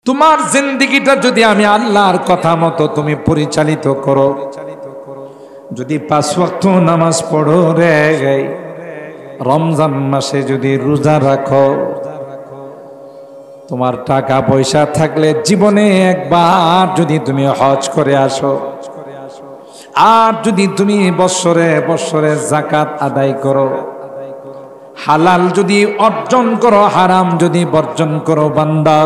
তোমার জিন্দেগিটা যদি আমি আল্লাহর কথা মতো তুমি পরিচালিত করো, যদি 5 ওয়াক্ত নামাজ পড়ো রে, রমজান মাসে যদি রোজা রাখো, তোমার টাকা পয়সা থাকলে জীবনে একবার যদি তুমি হজ করে আসো, আর যদি তুমি বৎসরে বৎসরে যাকাত আদায় করো, হালাল যদি অর্জন করো, হারাম যদি বর্জন করো, বান্দা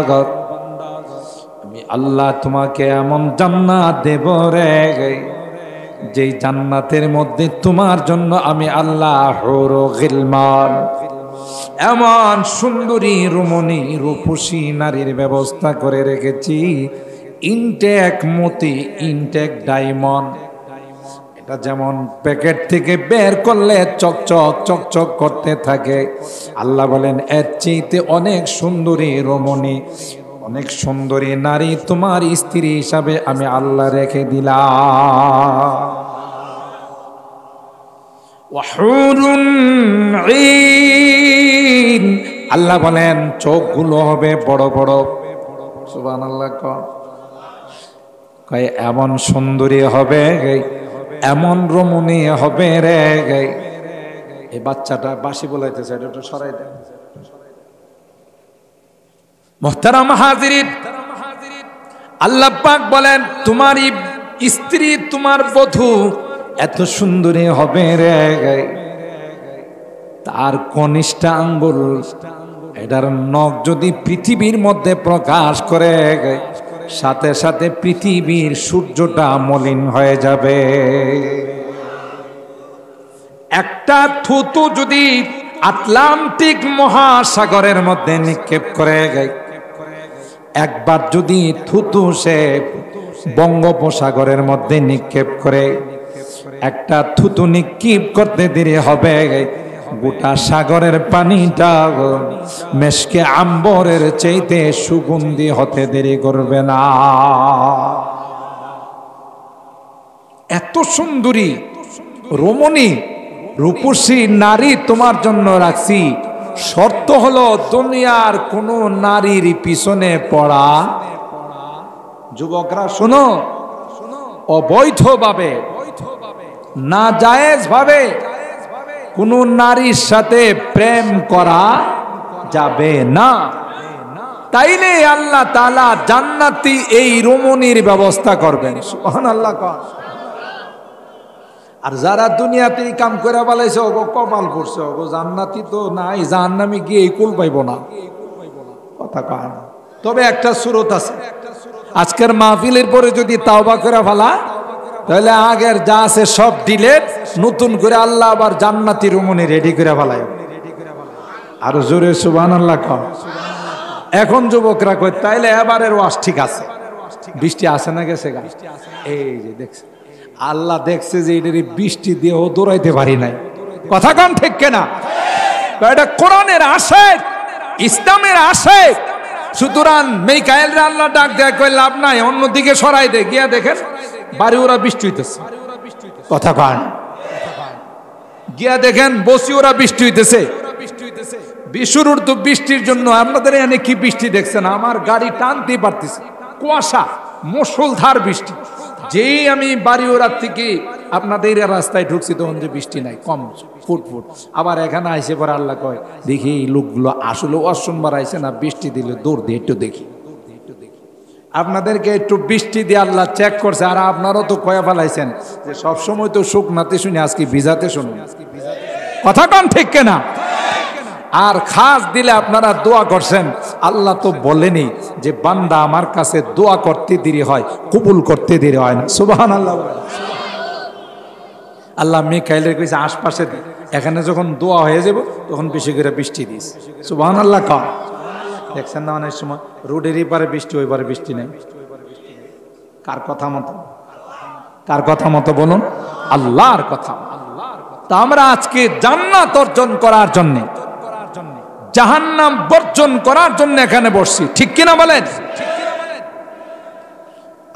আমি আল্লাহ তোমাকে এমন জান্নাত দেব রে, যেই জান্নাতের মধ্যে তোমার জন্য আমি আল্লাহ হুর গিলমান, এমন সুন্দরী রমণী রূপসী নারীর ব্যবস্থা করে রেখেছি। ইনটেক মতি, ইনটেক ডায়মন্ড, এটা যেমন প্যাকেট থেকে বের করলে চকচক চকচক করতে থাকে, আল্লাহ বলেন এর চেয়েতে অনেক সুন্দরী রমণী, অনেক সুন্দরী নারী তোমার স্ত্রী হিসাবে আমি আল্লাহ রেখে দিলাম। ওয়াহুরুন ঈন, আল্লাহ বলেন চোখগুলো হবে বড় বড়। সুবহানাল্লাহ। কয় এমন সুন্দরী হবে, এমন রমণী হবে রে। এই বাচ্চাটা বাঁশি বলাইতেছে, এটা একটু সরাই দেন। মুহতারাম হাজিরিন, আল্লাহ পাক বলেন তোমার স্ত্রী, তোমার বধূ এত সুন্দরী হবে রে, তার কনিষ্ঠ আঙ্গুল, এটার নখ যদি পৃথিবীর মধ্যে প্রকাশ করে, সাথে সাথে পৃথিবীর সূর্যটা মলিন হয়ে যাবে। একটা থুতু যদি আটলান্টিক মহাসাগরের মধ্যে নিক্ষেপ করে, একবার যদি থুতু সে বঙ্গোপসাগরের মধ্যে নিক্ষেপ করে, একটা থুতু নিক্ষেপ করতে দেরি হবে, গোটা সাগরের পানিটা মেশকে আম্বরের চাইতে সুগন্ধি হতে দেরি করবে না। এত সুন্দরী রমণী রূপসী নারী তোমার জন্য রাখছি, শর্ত হলো দুনিয়ার কোন নারীর পিছনে পড়া। যুবকরা শোনো, অবৈধভাবে নাজায়েজ ভাবে কোন নারীর সাথে প্রেম করা যাবে না। তাইলে আল্লাহ তাআলা জান্নাতি এই রমণীর ব্যবস্থা করবেন। সুবহানাল্লাহ। আর যারা দুনিয়াতে কাম করে বলাইছে, ওগো কপাল পড়ছে, ওগো জান্নাতি তো নাই, জাহান্নামে গিয়ে কুল পাইব না, কথা কয় না। তবে একটা সুরত আছে, আজকের মাহফিলের পরে যদি তাওবা করে ফেলা, তাহলে আগের যা আছে সব ডিলেট, নতুন করে আল্লাহ আবার জান্নাতি রমণী রেডি করে ফেলায়। আর জোরে সুবহানাল্লাহ কর। এখন যুবকরা কয় তাইলে এবারের ওয়াজ ঠিক আছে, বৃষ্টি আসে না গেছে গা, এই যে দেখছে আল্লাহ দেখছে যে এটার বৃষ্টি দিয়েও দৌড়াইতে পারি নাই, কথা কান ঠিক কেনা? এটা কোরআনের আশায়, ইসলামের আশায়। সুতরাং মিকাইল রে আল্লাহ ডাক দেয়, কই লাভ নাই, অন্যদিকে সরাই দে, গিয়া দেখেন বাড়ি ওরা বৃষ্টি হইতেছে, কথা কান। গিয়া দেখেন বসি ওরা বৃষ্টি হইতেছে। শুরুর তো বৃষ্টির জন্য আপনাদের এখানে কি বৃষ্টি দেখছেন? আমার গাড়ি টানতেই পারতেছে, কুয়াশা, মুষলধার বৃষ্টি। যেই আমি বাড়িওয়ার থেকে আপনাদের রাস্তায় ঢুকছি, তখন যে বৃষ্টি নাই, কম ফুটফুট। আবার এখানে আইসে পরে আল্লাহ কয়, দেখি এই লোকগুলো আসলে অসম্বার আইসে না, বৃষ্টি দিলে দৌড় দিয়ে একটু দেখি। আপনাদেরকে একটু বৃষ্টি দিয়ে আল্লাহ চেক করছে, আর আপনারাও তো কয়া ফেলাইছেন যে সবসময় তো শুকনাতে শুনি, আজকে ভিজাতে শুনুন, কথা কম ঠিক কেনা? আর খাস দিলে আপনারা দোয়া করছেন, আল্লাহ তো বলেনি যে বান্দা আমার কাছে দোয়া করতে দেরি হয়, কবুল করতে দেরি হয় না। সুবহানাল্লাহ। আল্লাহ মিকাইলের কইছে আশপাশে, এখানে যখন দোয়া হয়ে যাব তখন বেশি করে বৃষ্টি দিস। সুবহানাল্লাহ কর। দেখছেন না অনেক সময় রোডের এপারে বৃষ্টি, ওই পারে বৃষ্টি নেই। কার কথা মতো? কার কথা মতো বলুন? আল্লাহর কথা। তা আমরা আজকে জান্নাত অর্জন করার জন্য, জাহান্নাম বর্জন করার জন্য এখানে বসছি, ঠিক কিনা বলেন?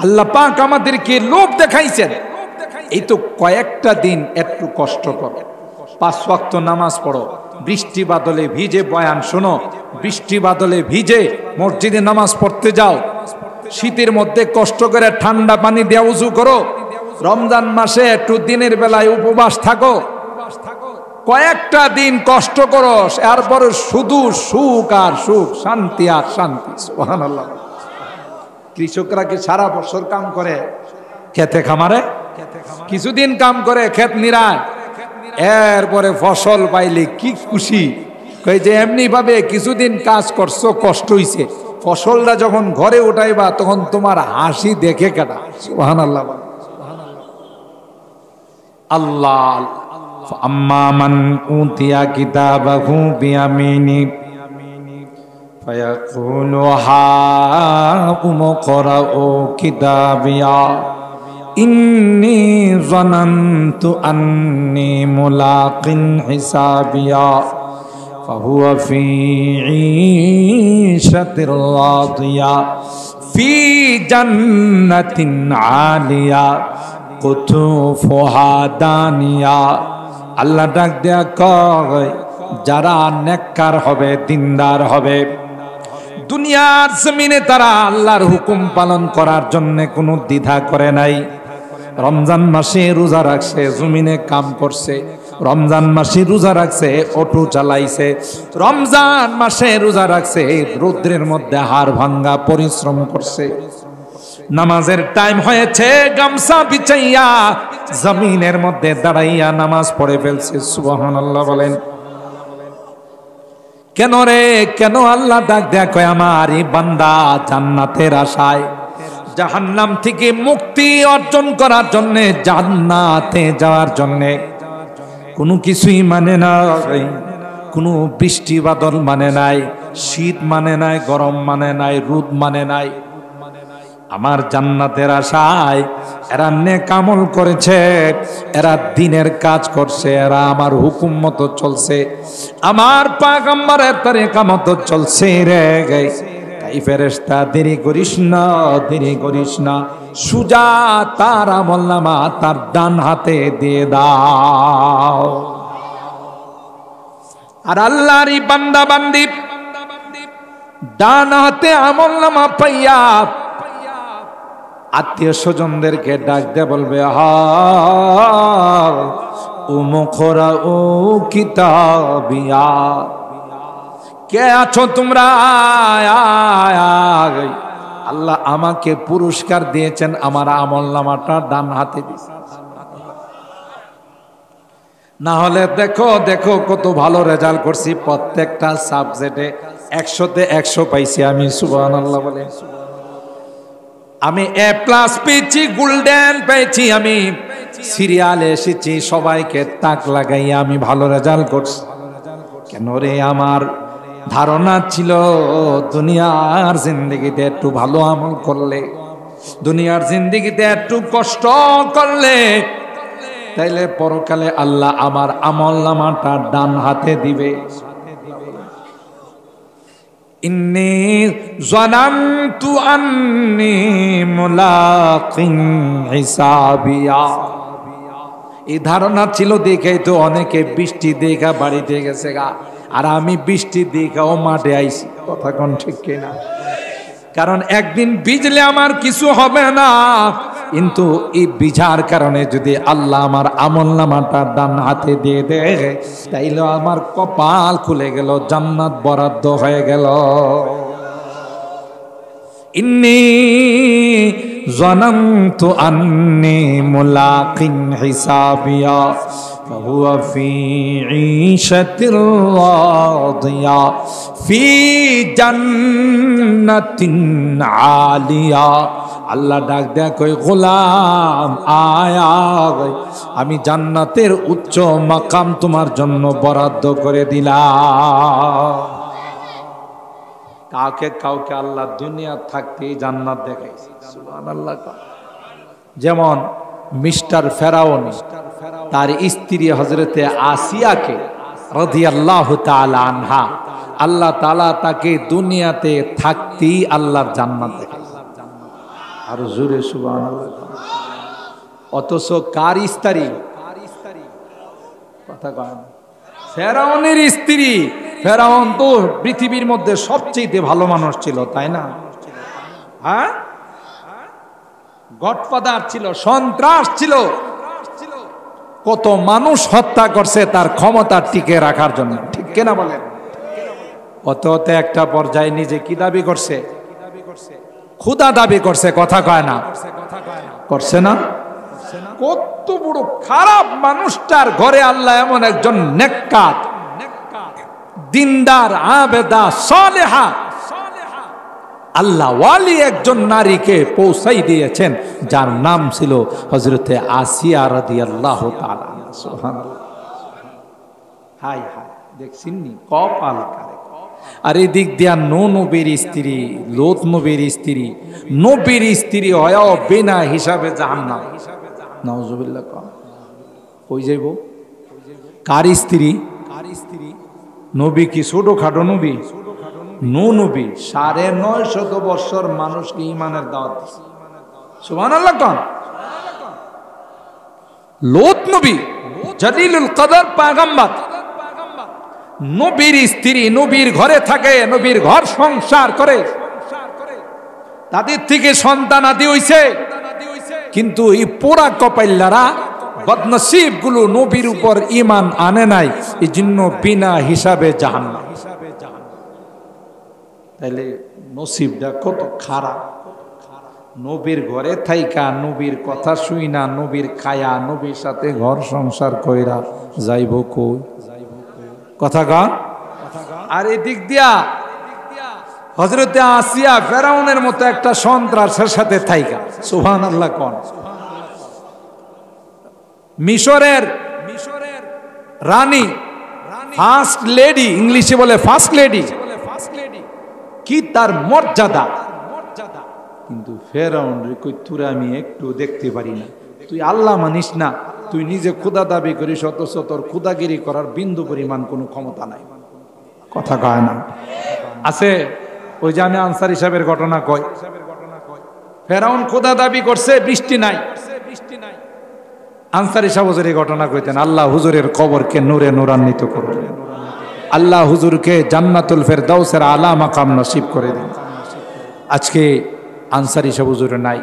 আল্লাহ পাক আমাদেরকে লোভ দেখাইছেন। এই তো কয়েকটা দিন একটু কষ্ট করো, 5 ওয়াক্ত নামাজ পড়ো, বৃষ্টি বাদলে ভিজে বয়ান শোনো, বৃষ্টি বাদলে ভিজে মসজিদে নামাজ পড়তে যাও, শীতের মধ্যে কষ্ট করে ঠান্ডা পানি দিয়ে উযু করো, রমজান মাসে একটু দিনের বেলায় উপবাস থাকো, কয়েকটা দিন কষ্ট করো, এরপরে শুধু সুখ আর সুখ, শান্তি আর শান্তি। সুবহানাল্লাহ। কৃষকরা কি সারা বছর কাম করে খেতে খামারে? কিছুদিন কাম করে ক্ষেত নিরায়, এরপরে ফসল পাইলে কি খুশি। কই যে এমনি ভাবে কিছুদিন কাজ করছো, কষ্ট হইছে, ফসলটা যখন ঘরে উঠাইবা তখন তোমার হাসি দেখে কাটা। সুবহানাল্লাহ। আল্লাহ। আম্মা মান উতিয়া কিতাবাহু বিয়ামিনি ফায়াকুলু হাকুম করাউ কিতাবিয়া ইন্নী যানানতু আন্নী মুলাকিন হিসাবিয়া ফাহুয়া ফি ঈশাতির রাদিয়া ফি জান্নাতিন আলিয়া কুতুফুহা দানিয়া। আল্লাহ ডাক দেয়া কয়, যারা নেককার হবে, দিনদার হবে, দুনিয়ার জমিনে তারা আল্লাহর হুকুম পালন করার জন্য কোনো দ্বিধা করে নাই। রমজান মাসে রোজা রাখছে, জমিনে কাম করছে, রমজান মাসে রোজা রাখছে, অটো চালাইছে, রমজান মাসে রোজা রাখছে, রৌদ্রের মধ্যে হাড় ভাঙ্গা পরিশ্রম করছে, নামাজের টাইম হয়েছে, গামছা বিছাইয়া জমিনের মধ্যে দাঁড়াইয়া নামাজ পড়ে ফেলছে। সুবহানাল্লাহ বলেন। কেন রে, কেন? আল্লাহ ডাক দেয়া কয়, আমার এই বান্দা জান্নাতের আশায়, জাহান্নাম থেকে মুক্তি অর্জন করার জন্য, জান্নাতে যাওয়ার জন্য কোনো কিছুই মানে না, কোনো বৃষ্টি বাদল মানে নাই, শীত মানে নাই, গরম মানে নাই, রোদ মানে নাই। আমার জান্নাতের আশায় এরা নেক আমল করেছে, এরা দিনের কাজ করছে, এরা আমার হুকুম মতো চলছে, আমার পয়গম্বরের তরিকা মতো চলছে রে। তাই ফেরেশতা, দেরি করিস না, দেরি করিস না, সুজা তার আমলনামা তার ডান হাতে দিয়ে দাও। আর আল্লাহর বান্দা বান্দি ডান হাতে আমলনামা পাইয়া আত্মীয় স্বজনদেরকে ডাক দিয়ে বলবে, উমুখরা ও কিতাবিয়া, কে আছো তোমরা? আল্লাহ আমাকে পুরস্কার দিয়েছেন, আমার আমলনামাটা ডান হাতে দিয়েছে। না হলে দেখো দেখো কত ভালো রেজাল্ট করছি, প্রত্যেকটা সাবজেক্টে 100তে 100 পাইছি আমি। সুবহানাল্লাহ বলে। আমি A+ পেয়েছি, গোল্ডেন পেয়েছি, আমি সিরিয়ালে এসেছি, সবাইকে তাক লাগাইয়া আমি ভালো রেজাল্ট করছি। কেন রে? আমার ধারণা ছিল দুনিয়ার জিন্দেগিতে একটু ভালো আমল করলে, দুনিয়ার জিন্দেগিতে একটু কষ্ট করলে, তাইলে পরকালে আল্লাহ আমার আমলনামাটা ডান হাতে দিবে। ইন্নী যানানতু আন্নী মুলাকিন হিসাবিয়া, এই ধারণা ছিল দেখেই তো অনেকে বৃষ্টি দেখা বাড়িতে গেছে গা, আর আমি বৃষ্টি দেখাও মাঠে আইছি। কথা কোন ঠিক কিনা? কারণ একদিন ভিজলে আমার কিছু হবে না, কিন্তু এই ভিজার কারণে যদি আল্লাহ আমার আমলনামাটা ডান হাতে দিয়ে দেয়, তাইলে আমার কপাল খুলে গেল, জান্নাত বরাদ্দ হয়ে গেল। ইন্নী যানানতু আন্নী মুলাকিন হিসাবিয়া ফাহুয়া ফি ঈশাতির রাদিয়া ফি জান্নাতিন আলিয়া। আল্লাহ ডাক দেয়া কই, গোলাম আয়া, আমি জান্নাতের উচ্চ মাকাম তোমার জন্য বরাদ্দ করে দিলাম। কাউকে কাউকে আল্লাহ দুনিয়া থাকতেই জান্নাত দেখাইছে। সুবহানাল্লাহ। যেমন মিস্টার ফেরাউন তার স্ত্রী হযরতে আসিয়াকে রাদিয়াল্লাহু তাআলা আনহা, আল্লাহ তাআলা তাকে দুনিয়াতে থাকতেই আল্লাহর জান্নাত দেখাইছে। আর জোরে সুবহানাল্লাহ। অথচ কার স্ত্রী? কথা কয় ফেরাউনের স্ত্রী। ফেরাউন তো পৃথিবীর মধ্যে সবচেয়ে ভালো মানুষ ছিল, তাই না? হ্যাঁ, গডফাদার ছিল, সন্ত্রাস ছিল, কত মানুষ হত্যা করছে তার ক্ষমতা টিকে রাখার জন্য, ঠিক কিনা বলেন? অত একটা পর্যায়ে নিজে কি দাবি করছে? খোদা দাবি করছে, কথা কয় না, করছে না? কত বড় খারাপ মানুষটার ঘরে আল্লাহ এমন একজন নেককার, দিনদার, আবেদা, সালেহা, আল্লাহ ওয়ালি একজন নারীকে পৌঁছাই দিয়েছেন, যার নাম ছিল হযরতে আসিয়া রাদিয়াল্লাহু তাআলা। সুবহানাল্লাহ। হাই হাই, দেখছেন নি কপাল কারে। আর এই দিক দিয়া নবীর স্ত্রী, লোত নবীর স্ত্রী, নবীর স্ত্রী হয়ও বিনা হিসাবে জাহান্নাম। নাউজুবিল্লাহ। কই যাইব? কার স্ত্রী? নবী কি ছোটখাটো নবী? নবী ৯৫০ বছর মানুষকে ঈমানের দাওয়াত দিয়েছে। সুবহানাল্লাহ। কোন লোত নবী, জলিলুল কদর পয়গম্বর, নবীর স্ত্রী নবীর ঘরে থাকে, নবীর ঘর সংসার করে, তাদের থেকে সন্তান আদি হইছে, কিন্তু এই পোড়া কপাইল্লারা, বদনসিব গুলো নবীর উপর ঈমান আনে নাই, এই জন্য বিনা হিসাবে জাহান্নাম। তাইলে নসিবটা কত খারাপ। নবীর ঘরে থাইকা, নবীর কথা শুই না, নবীর খায়া, নবীর সাথে ঘর সংসার কইরা যাইব কই? কথা গান। আর এই দিক দিয়া হযরতে আসিয়া ফেরাউনের মতো একটা সন্ত্রাসের সাথে থাইকা। সুবহানাল্লাহ। কোন মিশরের রানী, ফার্স্ট লেডি, ইংলিশে বলে ফার্স্ট লেডি, কি তার মর্যাদা। কিন্তু ফেরাউন রে কই, তোরা আমি একটু দেখতে পারি না, তুই আল্লাহ মানিস না, তুই নিজে খোদা দাবি করিস, অথচ তোর খোদাগিরি করার বিন্দু পরিমাণ কোনো ক্ষমতা নাই। কথা কয় না? আছে। ওই যে আমি আনসার হিসাবের ঘটনা কই, ফেরাউন খোদা দাবি করছে, বৃষ্টি নাই। আনসারি সাহেব হুজুর এই ঘটনা কইতেন, আল্লাহ হুজুরের কবরকে নূরে নূরান্বিত করুন, আল্লাহ হুজুরকে জান্নাতুল ফেরদাউসের আলা মাকাম নসিব করে দিন। আজকে আনসারি সাহেব হুজুর নাই।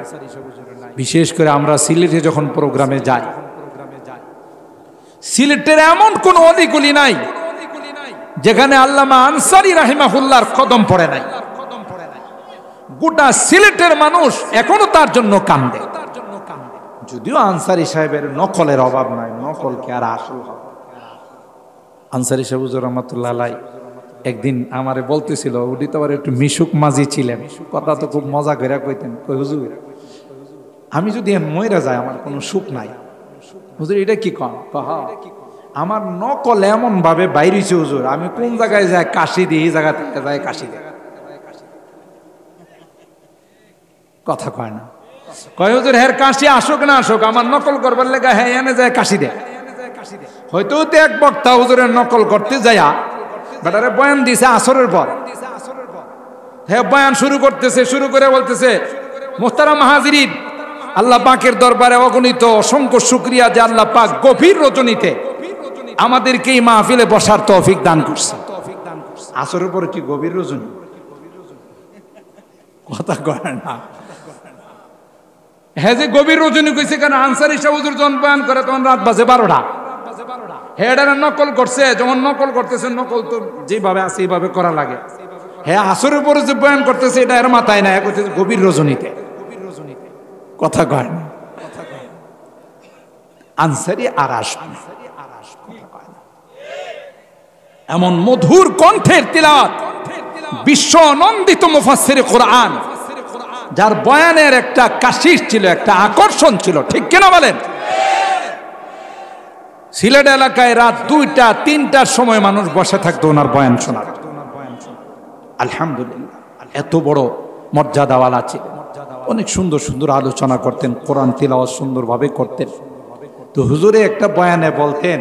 বিশেষ করে আমরা সিলেটে যখন প্রোগ্রামে যাই, সিলেটের এমন কোন অলিগলি নাই যেখানে আল্লামা আনসারী রাহিমাহুল্লাহর কদম পড়ে নাই। গোটা সিলেটের মানুষ এখনো তার জন্য কান্দে। যদিও আনসারী সাহেবের নকলের অভাব নাই, নকল কে আর আসল হবে। আনসারী সাহেব হুজুর রহমাতুল্লাহ আলাইহি একদিন আমারে বলতেছিল, উনি তো আবার একটু মিশুক মাঝি ছিলেন, কথা তো খুব মজা করে কইতেন, কই হুজুর আমি যদি মইরা যাই আমার কোনো সুখ নাই। হুজুর এটা কি কন? আমার নকল এমন ভাবে বাইরেছে হুজুর, আমি কোন জায়গায় যাই কাশি দিই, এই জায়গা থেকে যাই কাশি দিই। কথা কয় না? কয় হুজুর হের কাশি আসুক না আসুক, আমার নকল করবার লেগা হ্যাঁ এনে যায় কাশি দেয়। হয়তো তো এক বক্তা হুজুরের নকল করতে যায়া বেটারে বয়ান দিছে আসরের পর, হ্যাঁ বয়ান শুরু করতেছে, শুরু করে বলতেছে, মুহতারাম হাজিরিন, আল্লাহ পাকের দরবারে অগণিত অসংখ্য শুকরিয়া যে আল্লাহ পাক গভীর রজনীতে আমাদেরকে এই মাহফিলে বসার তৌফিক দান করছে। আসরের পরে কি গভীর রজনী? কথা কয় না? হ্যাঁ যে গভীর রজনী কইছে, কারণ আনসারী সাহেব হুজুর যখন বয়ান করে তখন রাত বাজে 12টা। হেডারে নকল করছে, যখন নকল করতেছে, নকল তো যেভাবে আছে এইভাবে করা লাগে। হ্যাঁ আসরের পরে যে বয়ান করতেছে এটা এর মাথায় না, করতেছে গভীর রজনীতে। কথা কয় না? আনসারী আর আসবে না। এমন মধুর কণ্ঠের তিলাওয়াত, বিশ্ব নন্দিত মুফাসসিরে কোরআন, যার বয়ানের একটা কাশিশ ছিল, একটা আকর্ষণ ছিল, ঠিক কিনা বলেন? সিলেট এলাকায় রাত 2টা 3টার সময় মানুষ বসে থাকতো ওনার বয়ান শোনার। আলহামদুলিল্লাহ, এত বড় মর্যাদাওয়ালা ছিল, অনেক সুন্দর সুন্দর আলোচনা করতেন, কোরআন তিলাওয়াত সুন্দরভাবে করতেন। তো হুজুরে একটা বয়ানে বলতেন,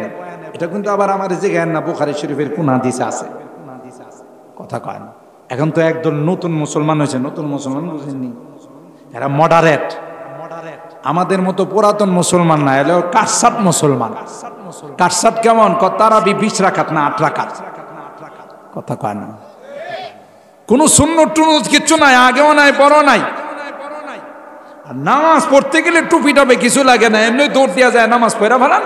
এটা কিন্তু আবার আমার যে জ্ঞান না, বুখারী শরীফের কোন হাদিসে আছে। কথা কয় না? এখন তো একদল নতুন মুসলমান হয়েছে, নতুন মুসলমান বুঝেননি, এরা মডারেট, আমাদের মতো পুরাতন মুসলমান না, এলো কাটসাট মুসলমান। কাটসাট কেমন? তারাবি 20 রাকাত না 8 রাকাত। কথা কয় না? কোন সুন্নত টুন্নত কিচ্ছু নাই, আগেও নাই পরও নাই। নামাজ পড়তে গেলে টুপি টাপে কিছু লাগে না, এমনি দৌড় দেওয়া যায়, নামাজ পড়া ফেলান।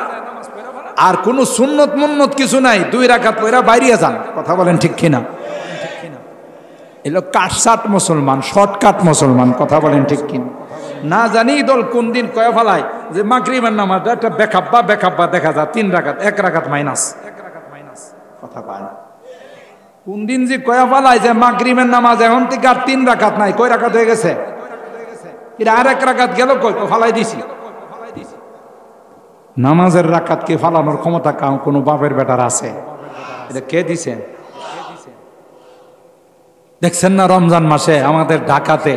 আর কোনো সুন্নত মুন্নত কিছু নাই, 2 রাকাত পড়া বাইরিয়া যান। কথা বলেন ঠিক কিনা? এলো কাটসাট মুসলমান, শর্টকাট মুসলমান। কথা বলেন ঠিক কিনা? না জানি দল কোন দিন কয়া ফেলায় যে মাগরিবের নামাজটা একটা বেকাব্বা দেখা যায় 3 রাকাত, 1 রাকাত মাইনাস। কথা কয় না। কোন দিন যে কয়া ফেলায় যে মাগরিবের নামাজ এখন থেকে আর 3 রাকাত নাই, কয় রাকাত হয়ে গেছে? এর আর 1 রাকাত গেল কই? ফালাই দিছি। নামাজের রাকাতকে ফালানোর ক্ষমতা কোনো বাপের বেটার আছে? এটা কে দিছে? দেখছেন না রমজান মাসে আমাদের ঢাকাতে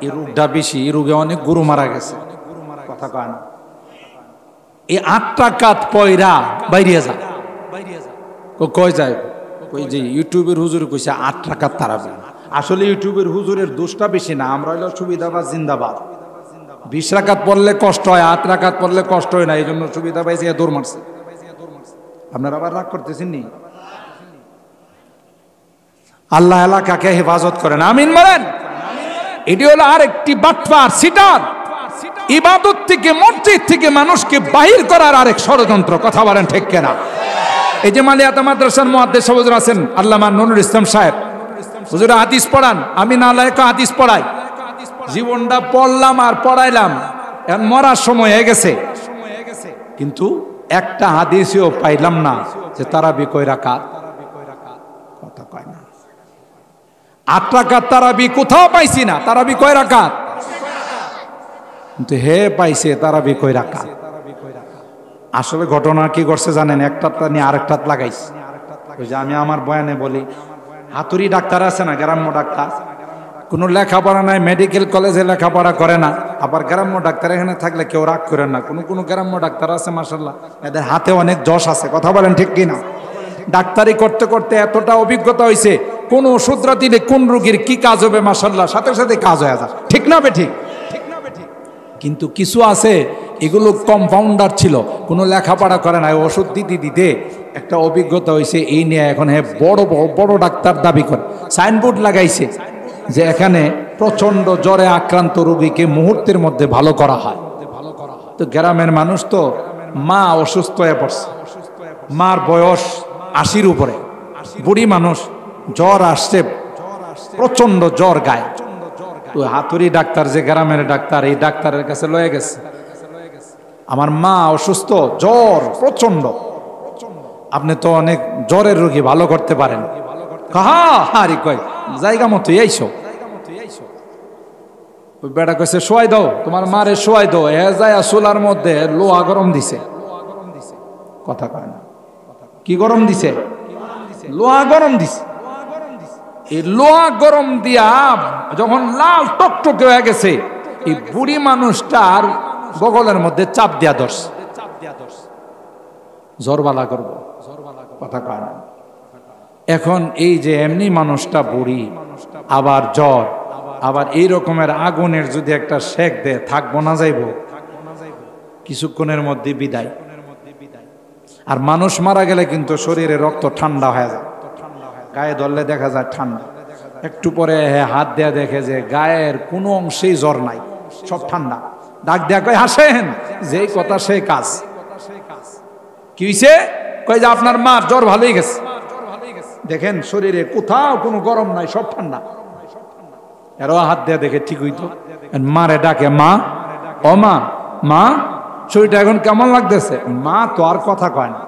এই রোগটা বেশি, এই রোগে অনেক গরু মারা গেছে। কথা কয় না। এই 8 রাকাত পয়রা বাইরিয়া যায়। কই যায়? কই যে ইউটিউবের হুজুর কইছে 8 রাকাত তারাবি। আসলে ইউটিউবের হুজুরের দোষটা বেশি না, আমরা হইলো সুবিধাবাদ জিন্দাবাদ। 20 রাকাত পড়লে কষ্ট হয়, 8 রাকাত পড়লে কষ্ট হয় না, এই জন্য সুবিধা পাইছে দৌড় মারছে। আপনারা আবার রাগ করতেছেন নি? আল্লাহ এলাকাকে হেফাজত করেন, আমিন বলেন। এটি হলো আরেকটি বাটপার, সিটার, ইবাদত থেকে, মসজিদ থেকে মানুষকে বাহির করার আরেক ষড়যন্ত্র। কথা বলেন ঠিক কিনা? এই যে মালিয়াতা মাদ্রাসার মুহাদ্দিস হুজুর আছেন আল্লামা নুরুল ইসলাম সাহেব, হুজুর হাদিস পড়ান, আমি নালায়েক হাদিস পড়াই। জীবনটা পড়লাম আর পড়াইলাম, এখন মরার সময় হয়ে গেছে, কিন্তু একটা হাদিসও পাইলাম না যে তারাবি কয় রাকাত। কথা কয় না। 8 রাকাত তারাবি কোথাও পাইছি না। তারাবি কয় রাকাত? কিন্তু হে পাইছে তারাবি কয় রাকাত। আসলে ঘটনা কি করছে জানেন? একটা নিয়ে আরেকটা লাগাইছে। ওই যে আমি আমার বয়ানে বলি, হাতুড়ি ডাক্তার আছে না, গ্রাম্য ডাক্তার, কোনো লেখাপড়া নাই, মেডিকেল কলেজে লেখাপড়া করে না, আবার গ্রাম্য ডাক্তার এখানে থাকলে কেউ রাগ করেন না। কোনো গ্রাম্য ডাক্তার আছে মাশাআল্লাহ, এদের হাতে অনেক যশ আছে। কথা বলেন ঠিক কিনা? ডাক্তারি করতে করতে এতটা অভিজ্ঞতা হয়েছে, কোন ওষুধরা দিলে কোন রোগীর কি কাজ হবে মাশাআল্লাহ সাথে সাথে কাজ হয়ে যায়। ঠিক না বেঠিক? কিন্তু কিছু আছে এগুলো কম্পাউন্ডার ছিল, কোনো লেখাপড়া করে না, ওষুধ দিতে দিতে একটা অভিজ্ঞতা হয়েছে, এই নিয়ে এখন বড় ডাক্তার দাবি করে। সাইনবোর্ড লাগাইছে যে এখানে প্রচন্ড জ্বরে আক্রান্ত রোগীকে মুহূর্তের মধ্যে ভালো করা হয়। তো গ্রামের মানুষ তো, মা অসুস্থ হয়ে পড়ছে, মার বয়স 80-র উপরে, বুড়ি মানুষ, জ্বর আসছে, প্রচন্ড জ্বর গায়ে। তো হাতুড়ি ডাক্তার যে গ্রামের ডাক্তার, এই ডাক্তারের কাছে লয়ে গেছে, আমার মা অসুস্থ, জ্বর প্রচন্ড, আপনি তো অনেক জ্বরের রোগী, ভালো করতে পারেন। হারি কয় জায়গা মতো এইসো। বেটা কইছে শোয়াই দাও, তোমার মারে শোয়াই দাও। এ যায় চুলার মধ্যে লোহা গরম দিছে। কথা কয় না। কি গরম দিছে? লোহা গরম দিছে। এই লোহা গরম দিয়া যখন লাল টকটকে হয়ে গেছে, এই বুড়ি মানুষটার বগলের মধ্যে চাপ দিয়া ধরছে, জ্বরবালা করবো। কথা কয় না। এখন এই যে এমনি মানুষটা বুড়ি, আবার জ্বর, আবার এই রকমের আগুনের যদি একটা শেক দেয়, থাকবো না যাইব? কিছুক্ষণের মধ্যে বিদায়। আর মানুষ মারা গেলে কিন্তু শরীরে রক্ত ঠান্ডা হয়ে যায়, গায়ে ধরলে দেখা যায় ঠান্ডা, একটু পরে হাত দেয়া দেখে যে গায়ের কোনো অংশেই জ্বর নাই, সব ঠান্ডা। ডাক দেয়া কয় হাসেন, যেই কথা সেই কাজ। কি হইছে? কয় যে আপনার মার জ্বর ভালোই গেছে, দেখেন শরীরে কোথাও কোনো গরম নাই, সব ঠান্ডা। এরও হাত দেয়া দেখে ঠিক হইতো। মারে ডাকে, মা, ও মা, মা শরীরটা এখন কেমন লাগতেছে? মা তো আর কথা কয় না,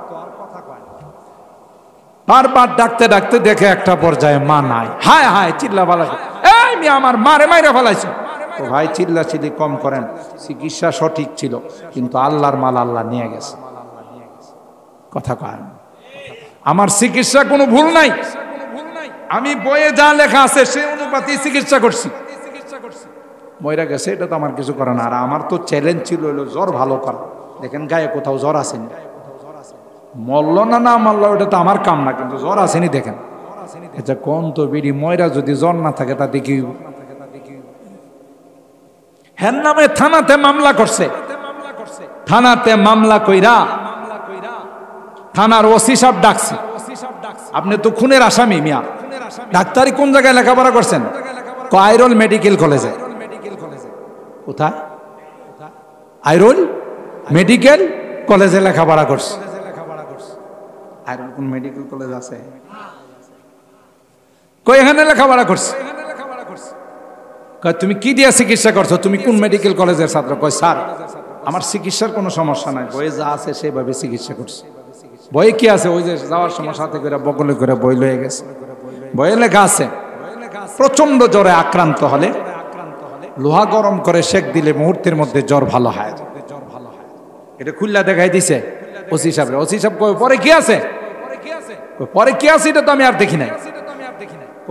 বারবার ডাকতে ডাকতে দেখে একটা পর্যায়ে মা নাই। হায় হায় চিল্লা ফেলাইছে, এই মেয়ে আমার মারে মাইরা ফেলাইছে। তো ভাই চিল্লা চিল্লি কম করেন, চিকিৎসা সঠিক ছিল, কিন্তু আল্লাহর মাল আল্লাহ নিয়ে গেছে। কথা কয় না। আমার চিকিৎসা কোনো ভুল নাই, আমি বইয়ে যা লেখা আছে সে অনুপাতে চিকিৎসা করছি। মইরা গেছে, এটা তো আমার কিছু করে না। আর আমার তো চ্যালেঞ্জ ছিল হলো জ্বর ভালো করা। দেখেন গায়ে কোথাও জ্বর আসেনি, মরল না না মরল ওটা তো আমার কাম না, কিন্তু জ্বর আসেনি। দেখেন আচ্ছা কোন তো বিড়ি ময়রা যদি জ্বর না থাকে তা দেখি। হ্যাঁ নামে থানাতে মামলা করছে, থানাতে মামলা কইরা থানার ওসি সাহেব ডাকছে, আপনি তো খুনের আসামি মিয়া, ডাক্তারি কোন জায়গায় লেখাপড়া করছেন? কায়রল মেডিকেল কলেজে। কোথায়? আইরন মেডিকেল কলেজে লেখাপড়া করছে। আইরন কোন মেডিকেল কলেজ আছে? কই এখানে লেখাপড়া করছে। কয় তুমি কি দিয়া চিকিৎসা করছো? তুমি কোন মেডিকেল কলেজের ছাত্র? কয় স্যার আমার চিকিৎসার কোনো সমস্যা নাই, বইয়ে যা আছে সেইভাবে চিকিৎসা করছে। বইয়ে কি আছে? ওই যে যাওয়ার সময় সাথে করে বগলে করে বই লয়ে গেছে। বইয়ে লেখা আছে প্রচন্ড জ্বরে আক্রান্ত হলে লোহা গরম করে সেক দিলে মুহূর্তের মধ্যে জ্বর ভালো হয়। এটা খুললা দেখাই দিছে ওসি সাহেব। ওসি সাহেব কয় পরে কি আছে? পরে কি আছে এটা তো আমি আর দেখি নাই।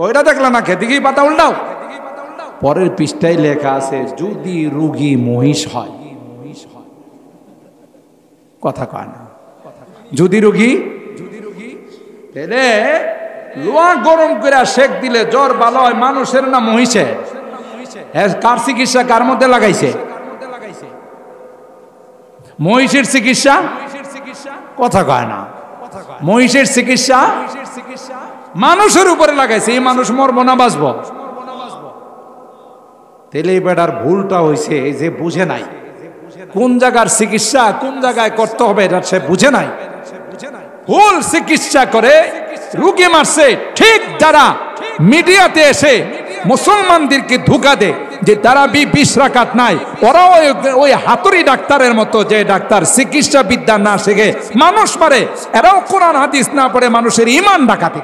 ওইটা দেখলা না, খেতে গিয়ে পাতা উল্টাও। পরের পৃষ্ঠায় লেখা আছে যদি রোগী মহিষ হয়। কথা কয় না, যদি রোগী তাহলে লোহা গরম করে সেক দিলে জ্বর ভালো হয় মানুষের না মহিষে? কার চিকিৎসা কার মধ্যে লাগাইছে? মহিষের চিকিৎসা? কথা কয় না, মহিষের চিকিৎসা মানুষের উপরে লাগাইছে। এই মানুষ মরবো না বাঁচবো? তাহলে এই বেটার ভুলটা হয়েছে যে বুঝে নাই কোন জায়গার চিকিৎসা কোন জায়গায় করতে হবে, এটা সে বুঝে নাই। ভুল চিকিৎসা করে রোগী মারছে। ঠিক যারা মিডিয়াতে এসে মুসলমানদেরকে ধোঁকা দেয় যে তারা 20 রাকাত নাই, ওরা ওই হাতুড়ি ডাক্তারের মতো যে ডাক্তার চিকিৎসা বিদ্যা না শিখে মানুষ মারে, এরাও কোরআন হাদিস না পড়ে মানুষের ঈমান ডাকাতি।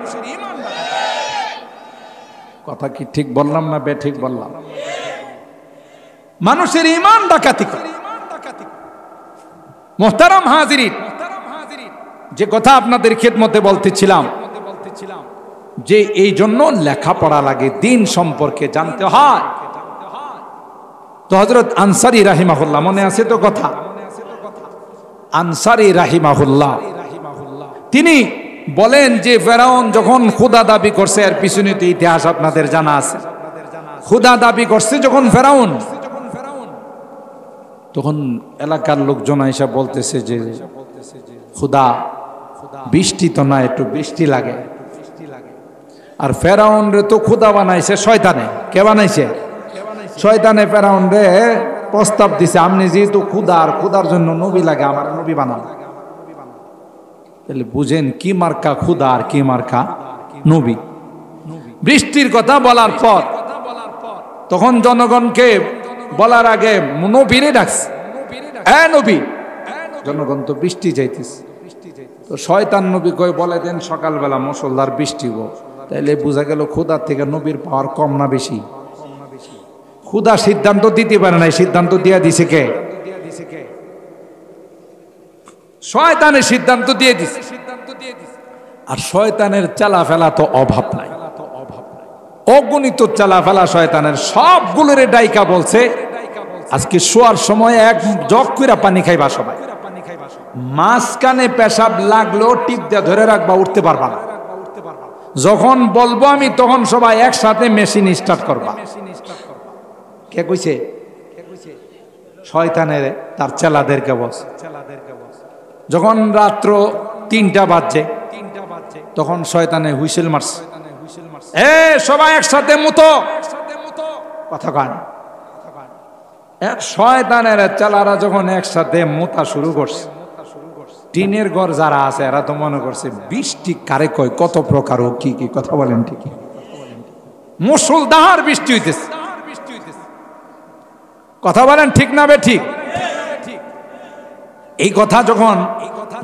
কথা কি ঠিক বললাম না বেঠিক বললাম? মানুষের ঈমান ডাকাতি করে। মুহতারাম হাজিরিন, যে কথা আপনাদের খেদমতে বলতেছিলাম যে এই জন্য লেখাপড়া লাগে, দিন সম্পর্কে জানতে হয়। তো হযরত আনসারী রাহিমাহুল্লাহ, মনে আছে তো কথা? আনসারী রাহিমাহুল্লাহ তিনি বলেন যে ফেরাউন যখন খোদা দাবি করছে, এর পিছনে তো ইতিহাস আপনাদের জানা আছে। খোদা দাবি করছে যখন ফেরাউন, তখন এলাকার লোকজন এসে বলতেছে যে খোদা বৃষ্টি তো না, একটু বৃষ্টি লাগে। আর ফেরাউন রে তো খোদা বানাইছে শয়তানে। কে বানাইছে? শয়তানে ফেরাউন রে প্রস্তাব দিছে, আপনি যেহেতু খোদা আর খোদার জন্য নবী লাগে, আমার নবী বানান। তাহলে বুঝেন কি মার্কা খোদা আর কি মার্কা নবী। বৃষ্টির কথা বলার পর তখন জনগণকে বলার আগে নবীরে ডাকছে, এ নবী। জনগণ তো বৃষ্টি যাইতেছে, তো শয়তান নবী কই বলে দেন সকালবেলা মুষলধার বৃষ্টি হবো। তাইলে বোঝা গেল খোদার থেকে নবীর পাওয়ার কম না বেশি? খোদা সিদ্ধান্ত দিতে পারে নাই, সিদ্ধান্ত দিয়া দিছে কে? শয়তানের সিদ্ধান্ত দিয়ে দিছে। আর শয়তানের চালাফেলা তো অভাব নাই, অগণিত চালাফেলা শয়তানের। সবগুলোর ডাইকা বলছে আজকে শোয়ার সময় এক জগ কইরা পানি খাইবা সবাই, মাঝখানে পেশাব লাগলো টিপ দিয়ে ধরে রাখবা, উঠতে পারবা না। যখন বলবো আমি তখন সবাই একসাথে মেশিন স্টার্ট করবা। কে কইছে? শয়তানের তার চেলাদেরকে বলছে। যখন রাত্র 3টা বাজছে তখন শয়তানে হুইসেল মারছে, এ সবাই একসাথে মুতো। কথা কয় না। এক শয়তানের চেলারা যখন একসাথে মোতা শুরু করছে, টিনের ঘর যারা আছে এরা তো মনে করছে বৃষ্টি কারে কয়, কত প্রকার ও কি কি। কথা বলেন ঠিকই, মুষলধার বৃষ্টি হইতেছে। কথা বলেন ঠিক না বে ঠিক? এই কথা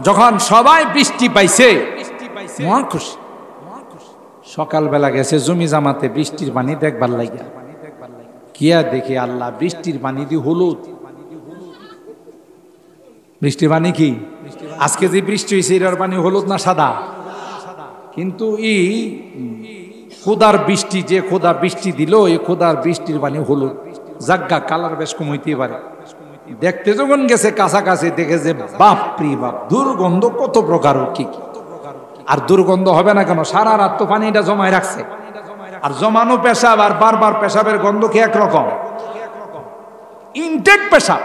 যখন সবাই বৃষ্টি পাইছে মহা খুশি। সকালবেলা গেছে জমি জামাতে বৃষ্টির পানি দেখবার লাগিয়া, কিয়া দেখে আল্লাহ বৃষ্টির পানি দিয়ে হলুদ। বৃষ্টির পানি কি? আজকে যে বৃষ্টি হয়েছে এর পানি হলুদ না সাদা? কিন্তু খোদার বৃষ্টি, যে খোদা বৃষ্টি দিল এই খোদার বৃষ্টির পানি হলুদ। জাগ্গা কালার বেশ কম হইতে পারে। দেখতে যখন গেছে কাছাকাছি দেখে যে বাপরি বাপ, দুর্গন্ধ কত প্রকার কি কি। আর দুর্গন্ধ হবে না কেন? সারা রাত তো পানিটা জমায় রাখছে। আর জমানো পেশাব আর বারবার পেশাবের গন্ধ কি একরকম? ইনটেক পেশাব।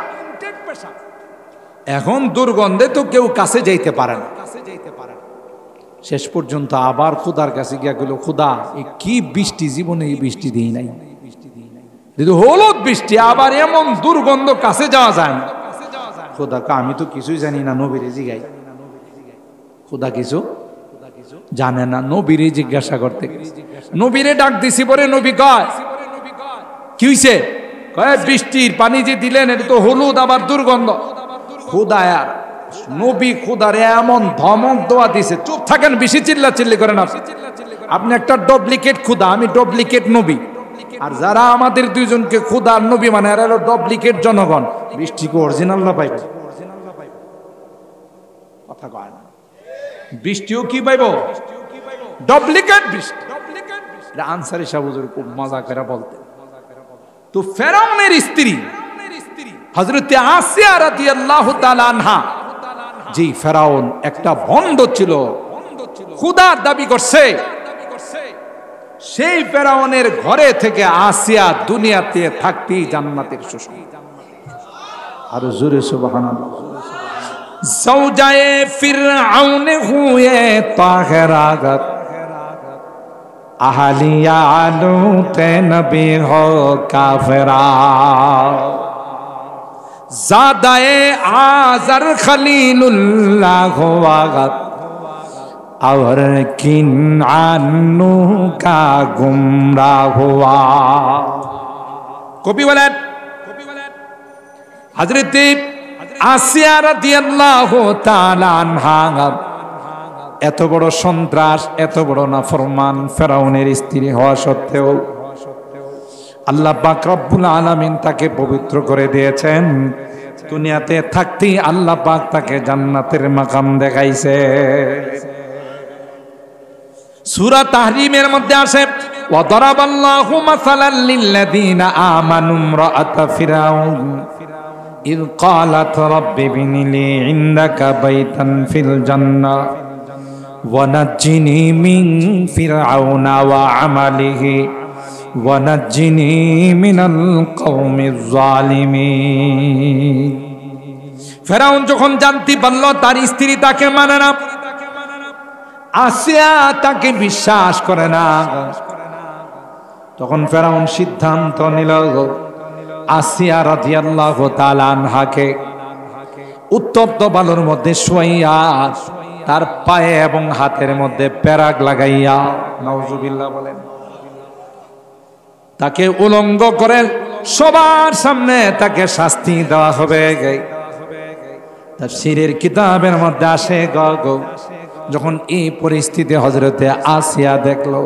এখন দুর্গন্ধে তো কেউ কাছে যাইতে পারে না। শেষ পর্যন্ত আবার খোদার কাছে গিয়া গেল, খোদা এই কি বৃষ্টি, জীবনে এই বৃষ্টি দিই নাই, যদি হলুদ বৃষ্টি আবার এমন দুর্গন্ধ, কাছে যাওয়া যায় না। খোদা আমি তো কিছুই জানি না, নবীরে জিগাই। খোদা কিছু জানে না, নবীরে জিজ্ঞাসা করতে। নবীরে ডাক দিছি পরে নবী কয় কি হইছে? কয় বৃষ্টির পানি যে দিলেন এটা তো হলুদ আবার দুর্গন্ধ। খোদা আর নবী খোদারে এমন ধমক দেওয়া দিছে, চুপ থাকেন, বেশি চিল্লাচিল্লি করেন আপনি। আপনি একটা ডুপ্লিকেট খোদা, আমি ডুপ্লিকেট নবী। আর যারা আমাদের দুইজনকে খোদা আর নবী মানে এরা হলো ডুপ্লিকেট জনগণ। বৃষ্টিকে অরিজিনাল না পাইব, কথা কয় না। বৃষ্টিও কি পাইব? ডুপ্লিকেট বৃষ্টি। আনসারী সাহেব হুজুর খুব মজা করে বলতেন। তো ফেরাউনের স্ত্রী হযরত আসিয়া রাদিয়াল্লাহু তাআলা আনহা, যে ফেরাউন একটা ভণ্ড ছিল, খোদার দাবি করছে, সেই ফেরাউনের ঘরে থেকে আসিয়া দুনিয়াতে থাকতেই জান্নাতের সুসংবাদ। আর জোরে সুবহানাল্লাহ। زوجائے فرعون ہوئے طاہرات اہلیہ لوط نبی ہو کافرہ زادہ آزر خلیل اللہ ہوا اور کنعان کا گمراہ ہوا۔ کبھی بولیں حضرت আসিয়া রাদিয়াল্লাহু তাআলা আনহা এত বড় সন্ত্রাস, এত বড় নাফরমান ফেরাউনের স্ত্রী হওয়া সত্ত্বেও আল্লাহ পাক রব্বুল আলামিন তাকে পবিত্র করে দিয়েছেন। দুনিয়াতে থাকতেই আল্লাহ পাক তাকে জান্নাতের মাকাম দেখাইছে। সূরা তাহরিমের মধ্যে আসে ওয়া দারাবাল্লাহু মাসালাল লিল্লাযীনা আমানু ইমরাআতা ফিরাউন إذ قالت رب ابن لي عندك بيتا في الجنة ونجني من فرعون وعمله ونجني من القوم الظالمين। ফেরাউন যখন জানতে পারল তার স্ত্রী তাকে মানে না, আসিয়া তাকে বিশ্বাস করে না, তখন ফেরাউন সিদ্ধান্ত নিল আসিয়া রাদিয়াল্লাহু তাআলা আনহাকে উত্তপ্ত বালুর মধ্যে শুয়াইয়া তার পায়ে এবং হাতের মধ্যে পেরাক লাগাইয়া, নাউজুবিল্লাহ বলেন, তাকে উলঙ্গ করে সবার সামনে তাকে শাস্তি দেওয়া হবে। তাফসীরের কিতাবের মধ্যে আসে যখন এই পরিস্থিতি হযরতে আসিয়া দেখলো,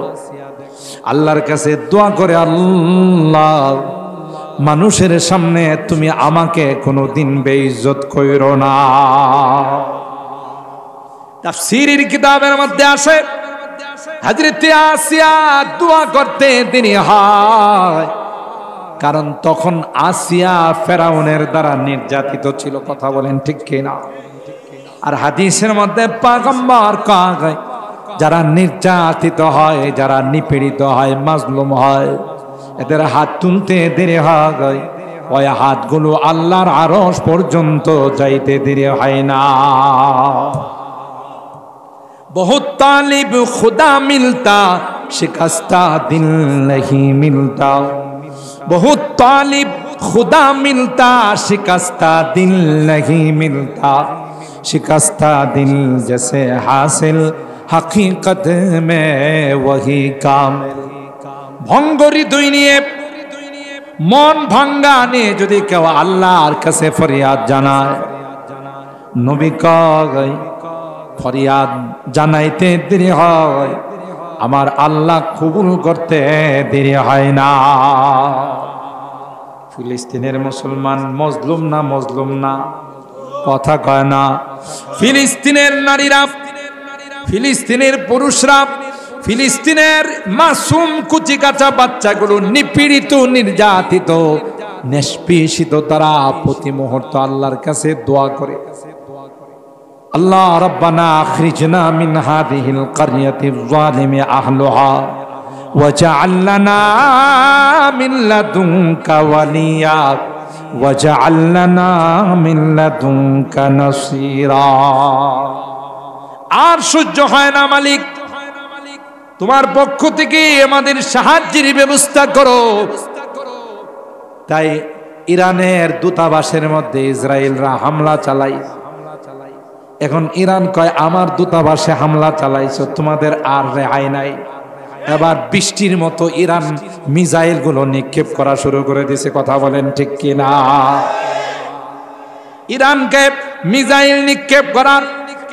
আল্লাহর কাছে দোয়া করে, আল্লাহ মানুষের সামনে তুমি আমাকে কোনোদিন বেইজ্জত কইরো না। তাফসীরের কিতাবের মধ্যে আসে হযরত আসিয়া দোয়া করতে দেরি হয়, কারণ তখন আসিয়া ফেরাউনের দ্বারা নির্যাতিত ছিল। কথা বলেন ঠিক কিনা? আর হাদিসের মধ্যে পয়গম্বর কয় যারা নির্যাতিত হয়, যারা নিপীড়িত হয়, মাজলুম হয়, এদের হাত তুলতে দেরি হয়, ওই হাতগুলো আল্লাহর আরশ পর্যন্ত যাইতে দেরি হয় না। বহুত তালিব খুদা মিলতা শিকস্তা দিল नहीं मिलता, बहुत तालिब खुदा मिलता शिकस्ता दिल नहीं मिलता, शिकस्ता दिल जैसे हासिल हकीकत में वही कामिल। ভঙ্গ হৃদয় নিয়ে, মন ভাঙ্গা নিয়ে যদি কেউ আল্লাহর কাছে ফরিয়াদ জানায়, নবী কয় ফরিয়াদ জানাইতে দেরি হয়, আমার আল্লাহ কবুল করতে দেরি হয় না। ফিলিস্তিনের মুসলমান মজলুম না? মজলুম না? কথা কয় না। ফিলিস্তিনের নারীরা, ফিলিস্তিনের পুরুষরা, ফিলিস্তিনের মাসুম কুচি কাঁচা বাচ্চাগুলো নিপীড়িত, নির্যাতিত, নিষ্পেষিত, তারা প্রতি মুহূর্তে আল্লাহর কাছে দোয়া করে, আল্লাহ রাব্বানা আখরিজনা মিন হাযিহিল কারইয়াতিজ যালিমি আহলুহা ওয়াজআল লানা মিন লাদুনকা ওয়ালিয়া ওয়াজআল লানা মিন লাদুনকা নাসীরা। আর সহ্য হয় না মালিক, তোমার পক্ষ থেকে আমাদের সাহায্যের ব্যবস্থা করো। তাই ইরানের দূতাবাসের মধ্যে ইসরায়েলরা হামলা চালায়। এখন ইরান কয় আমার দূতাবাসে হামলা চালাইছো, তোমাদের আর রেহাই নাই। এবার বৃষ্টির মতো ইরান মিসাইল গুলো নিক্ষেপ করা শুরু করে দিয়েছে। কথা বলেন ঠিক কিনা? ইরানকে মিসাইল নিক্ষেপ করার,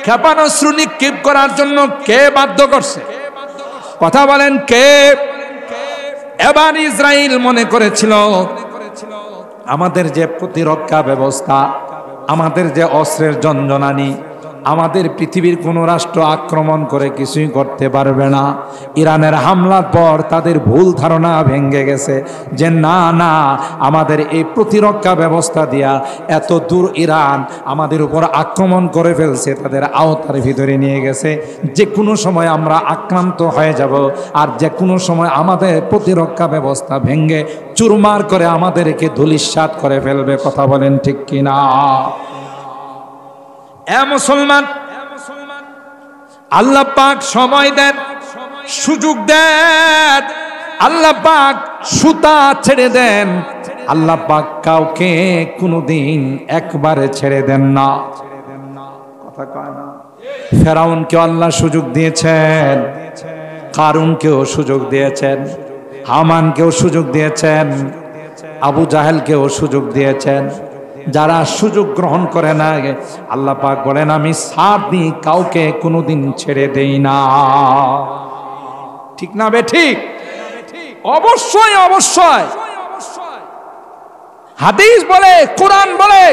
ক্ষেপণাস্ত্র নিক্ষেপ করার জন্য কে বাধ্য করছে? কথা বলেন কে? এবার ইসরায়েল মনে করেছিল আমাদের যে প্রতিরক্ষা ব্যবস্থা, আমাদের যে অস্ত্রের জঞ্জনানি, আমাদের পৃথিবীর কোন রাষ্ট্র আক্রমণ করে কিছুই করতে পারবে না। ইরানের হামলার পর তাদের ভুল ধারণা ভেঙে গেছে যে না না, আমাদের এই প্রতিরক্ষা ব্যবস্থা দিয়া এত দূর ইরান আমাদের উপর আক্রমণ করে ফেলছে, তাদের আওতার ভিতরে নিয়ে গেছে। যে কোনো সময় আমরা আক্রান্ত হয়ে যাব, আর যে কোনো সময় আমাদের প্রতিরক্ষা ব্যবস্থা ভেঙে চুরমার করে আমাদেরকে ধূলিসাৎ করে ফেলবে। কথা বলেন ঠিক কিনা? এ মুসলমান, আল্লাহ পাক সময় দেন, সুযোগ দেন, আল্লাহ পাক সুতা ছেড়ে দেন। আল্লাহ পাক কাউকে কোনোদিন একবারে ছেড়ে দেন না। কথা কয় না? ফেরাউনকেও আল্লাহ সুযোগ দিয়েছেন, কারুনকেও সুযোগ দিয়েছেন, হামানকেও সুযোগ দিয়েছেন, আবু জাহেলকেও সুযোগ দিয়েছেন। যারা সুযোগ গ্রহণ করে না, আল্লাহ পাক বলেন আমি ছাড় দিই, কাউকে কোনোদিন ছেড়ে দেই না। ঠিক না বে ঠিক? অবশ্যই অবশ্যই হাদিস বলে, কোরআন বলে,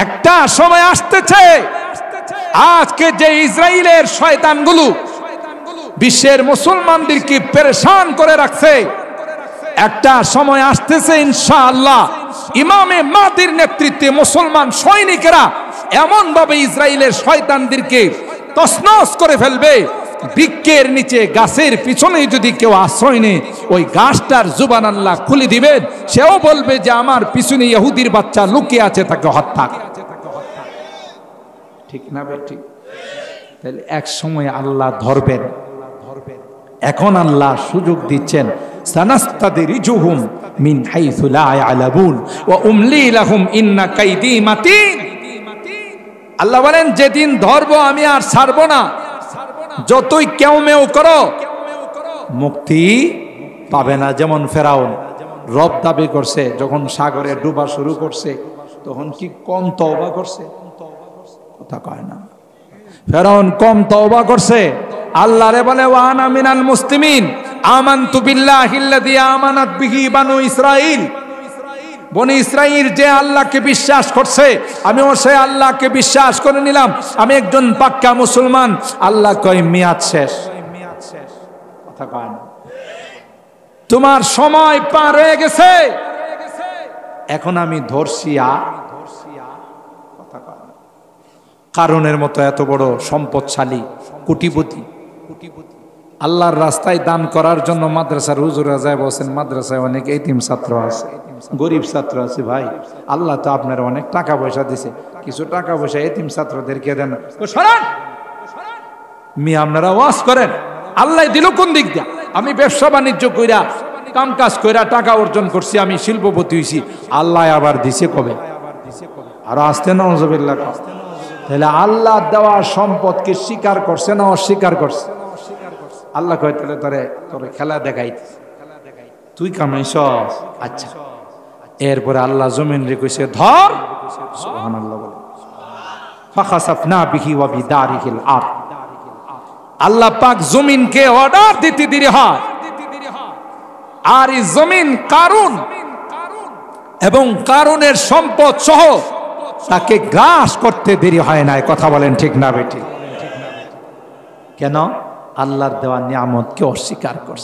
একটা সময় আসতেছে আজকে যে ইসরায়েলের শয়তানগুলো বিশ্বের মুসলমানদেরকে পেরেশান করে রাখছে, একটা সময় আসতেছে ইনশাআল্লাহ ইমামে মাহদির নেতৃত্বে মুসলমান সৈনিকেরা এমন ভাবে ইসরায়েলের শয়তানদেরকে তছনছ করে ফেলবে, বৃক্ষের নিচে গাছের পিছনে যদি কেউ আশ্রয় নেয়, ওই গাছটার জুবান আল্লাহ খুলে দিবেন, সেও বলবে যে আমার পিছনে ইহুদির বাচ্চা লুকিয়ে আছে, তাকে হত্যা। ঠিক না বে ঠিক? তাহলে এক সময় আল্লাহ ধরবেন। এখন আল্লাহ সুযোগ দিচ্ছেন, সানাস্তাদরিজুহুম মিন হাইসু লা ইয়ালামুন ওয়া উমলি লাহুম ইন্না কাইদি মাতিন। আল্লাহ বলেন যেদিন ধরবো আমি আর ছাড়বো না, যতই কেউমেও করো মুক্তি পাবে না। যেমন ফেরাউন রব দাবি করছে, যখন সাগরে ডুবা শুরু করছে তখন কি কম তওবা করছে? কথা কয় না? ফেরাউন কম তওবা করছে? আল্লাহরে বলে ওয়া আনা মিনাল মুসলিমিন, আমানতু বিল্লাহিল্লাযী আমানাত বিহি বানু ইসরাঈল। বনি ইসরাঈল যে আল্লাহকে বিশ্বাস করছে, আমিও সেই আল্লাহকে বিশ্বাস করে নিলাম, আমি একজন পাক্কা মুসলমান। আল্লাহ কয় মেয়াদ শেষ। কথা কয় না? তোমার সময় পার হয়ে গেছে, এখন আমি ধরছি। কথা কয় না? কারণের মতো এত বড় সম্পদশালী কোটিপতি, আল্লাহর রাস্তায় দান করার জন্য মাদ্রাসার হুজুরা যায় বলছেন, মাদ্রাসায় অনেক এতিম ছাত্র আছে, গরিব ছাত্র আছে। ভাই আল্লাহ তো আপনার অনেক টাকা পয়সা দিছে, কিছু টাকা পয়সা এতিম ছাত্রদেরকে দেন। আপনারা ওয়াজ করেন, আল্লাহ দিল কোন দিক দিয়া? আমি ব্যবসা বাণিজ্য কইরা কাম কাজ কইরা টাকা অর্জন করছি, আমি শিল্পপতি হইছি, আল্লাহ আবার দিছে কবে? আরো আসতে না নজবিল্লাহ। তাহলে আল্লাহ দেওয়া সম্পদকে স্বীকার করছে না অস্বীকার করছে? আল্লাহ কয় তাহলে তোরে খেলা দেখাই, তুই কামাইছ। আচ্ছা, এরপরে আল্লাহ জমিন রে কইছে ধর। সুবহানাল্লাহ বলে ফাখাসাফনা বিহি ওয়া বিদারিহিল আরদ। আল্লাহ পাক জমিনকে অর্ডার দিতে দেরি হয়, আর এই জমিন কারুন এবং কারুনের সম্পদ সহ তাকে গ্রাস করতে দেরি হয় নাই। কথা বলেন ঠিক না বেঠিক? কেন? আল্লাহর দেওয়া নিয়ামতকে অস্বীকার করছে।